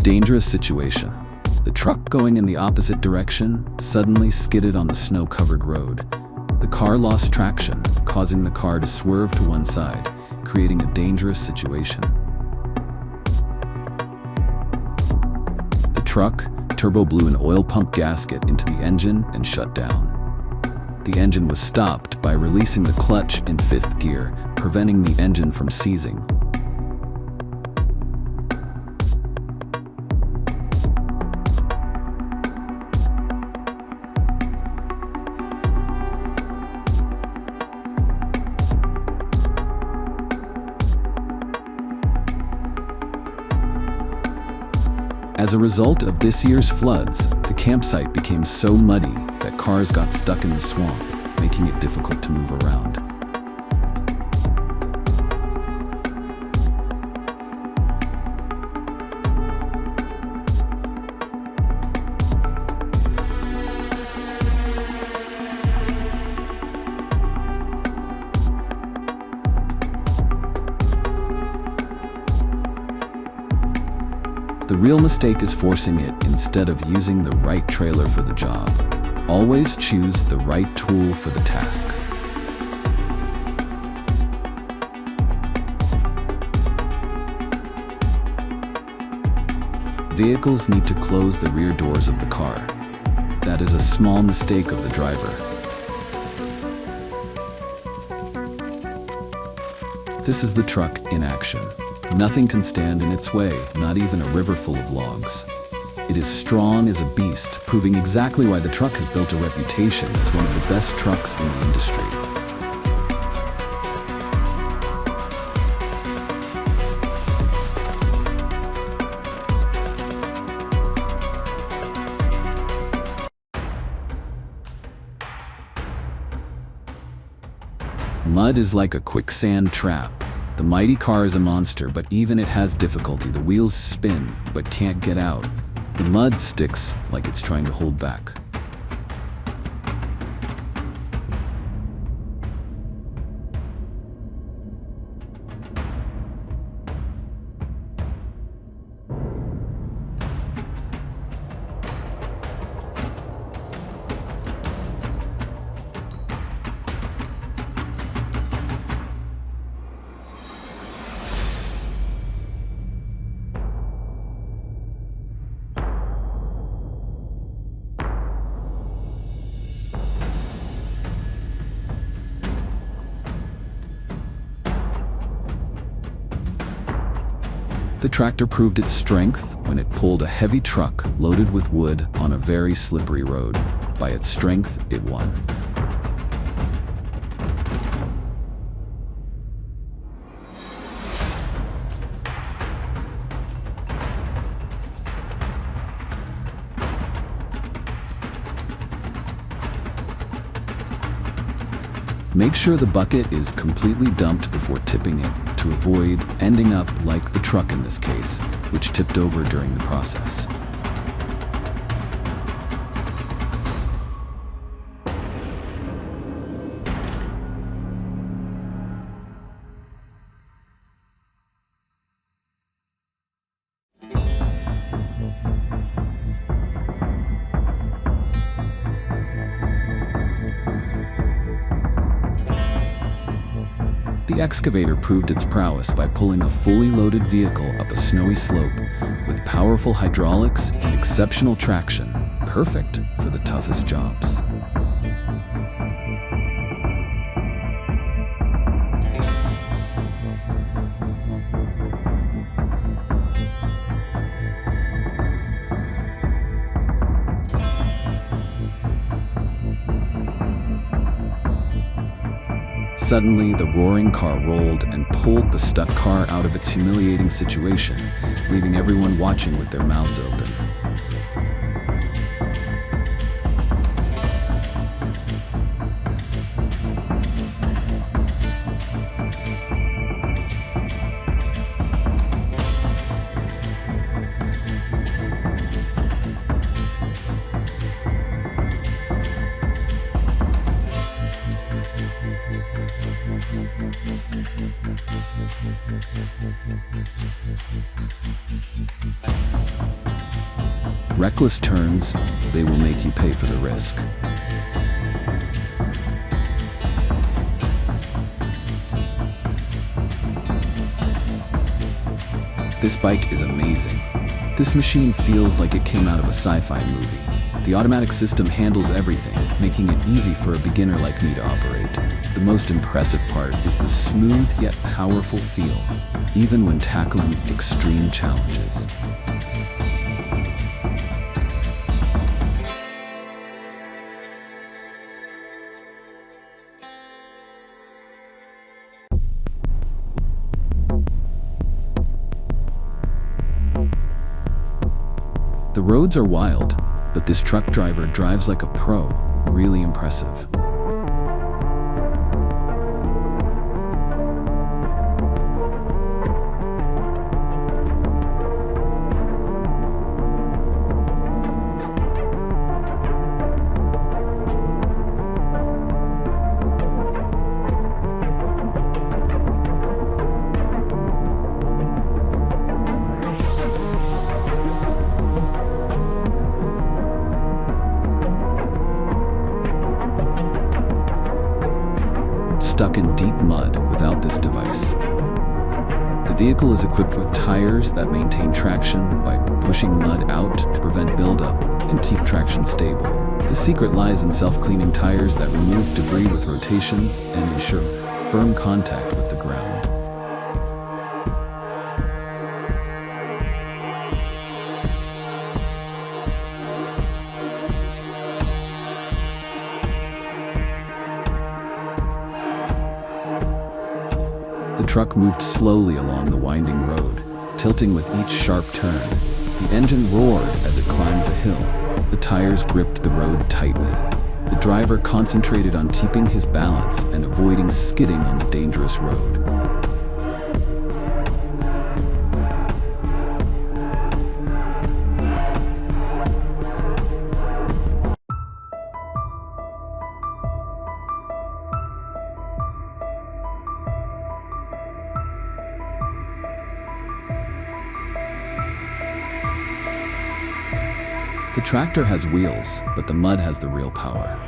Dangerous situation. The truck going in the opposite direction suddenly skidded on the snow-covered road. The car lost traction, causing the car to swerve to one side, creating a dangerous situation. The truck turbo blew an oil pump gasket into the engine and shut down. The engine was stopped by releasing the clutch in 5th gear, preventing the engine from seizing. As a result of this year's floods, the campsite became so muddy that cars got stuck in the swamp, making it difficult to move around. The real mistake is forcing it instead of using the right trailer for the job. Always choose the right tool for the task. Vehicles need to close the rear doors of the car. That is a small mistake of the driver. This is the truck in action. Nothing can stand in its way, not even a river full of logs. It is strong as a beast, proving exactly why the truck has built a reputation as one of the best trucks in the industry. Mud is like a quicksand trap. The mighty car is a monster, but even it has difficulty. The wheels spin, but can't get out. The mud sticks like it's trying to hold back. The tractor proved its strength when it pulled a heavy truck loaded with wood on a very slippery road. By its strength, it won. Make sure the bucket is completely dumped before tipping it to avoid ending up like the truck in this case, which tipped over during the process. The excavator proved its prowess by pulling a fully loaded vehicle up a snowy slope with powerful hydraulics and exceptional traction, perfect for the toughest jobs. Suddenly, the roaring car rolled and pulled the stuck car out of its humiliating situation, leaving everyone watching with their mouths open. reckless turns, they will make you pay for the risk. This bike is amazing. This machine feels like it came out of a sci-fi movie. The automatic system handles everything, making it easy for a beginner like me to operate. The most impressive part is the smooth yet powerful feel, even when tackling extreme challenges. The roads are wild, but this truck driver drives like a pro. Really impressive. Stuck in deep mud without this device. The vehicle is equipped with tires that maintain traction by pushing mud out to prevent buildup and keep traction stable. The secret lies in self-cleaning tires that remove debris with rotations and ensure firm contact with the ground. The truck moved slowly along the winding road, tilting with each sharp turn. The engine roared as it climbed the hill. The tires gripped the road tightly. The driver concentrated on keeping his balance and avoiding skidding on the dangerous road. The tractor has wheels, but the mud has the real power.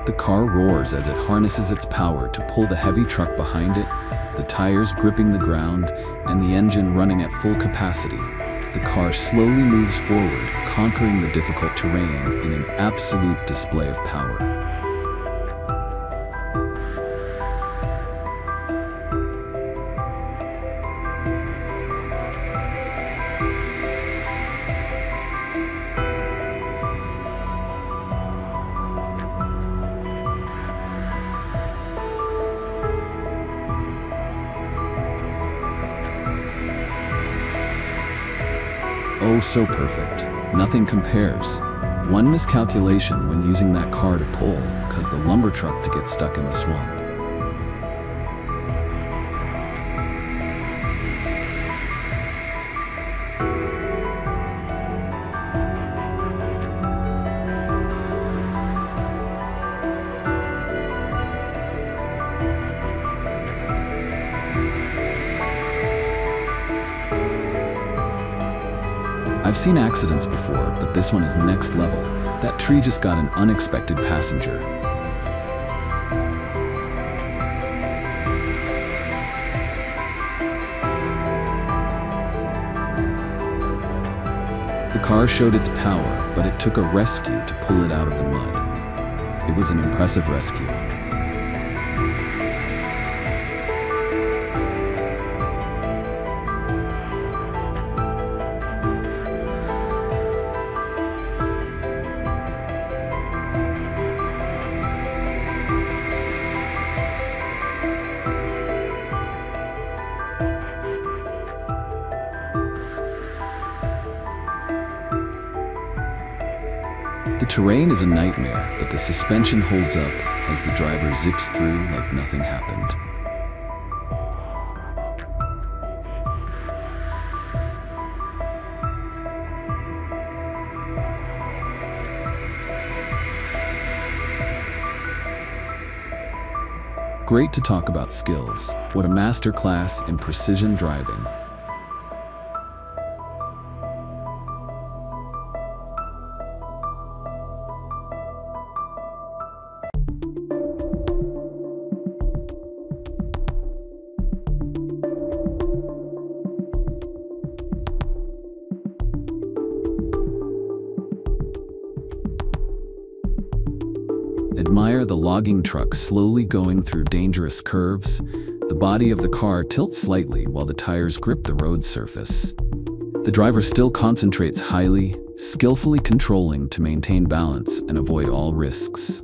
The car roars as it harnesses its power to pull the heavy truck behind it, the tires gripping the ground, and the engine running at full capacity. The car slowly moves forward, conquering the difficult terrain in an absolute display of power. Oh, so perfect. Nothing compares. One miscalculation when using that car to pull caused the lumber truck to get stuck in the swamp. I've seen accidents before, but this one is next level. That tree just got an unexpected passenger. The car showed its power, but it took a rescue to pull it out of the mud. It was an impressive rescue. The terrain is a nightmare, but the suspension holds up as the driver zips through like nothing happened. Great to talk about skills. What a masterclass in precision driving. Admire the logging truck slowly going through dangerous curves. The body of the car tilts slightly while the tires grip the road surface. The driver still concentrates highly, skillfully controlling to maintain balance and avoid all risks.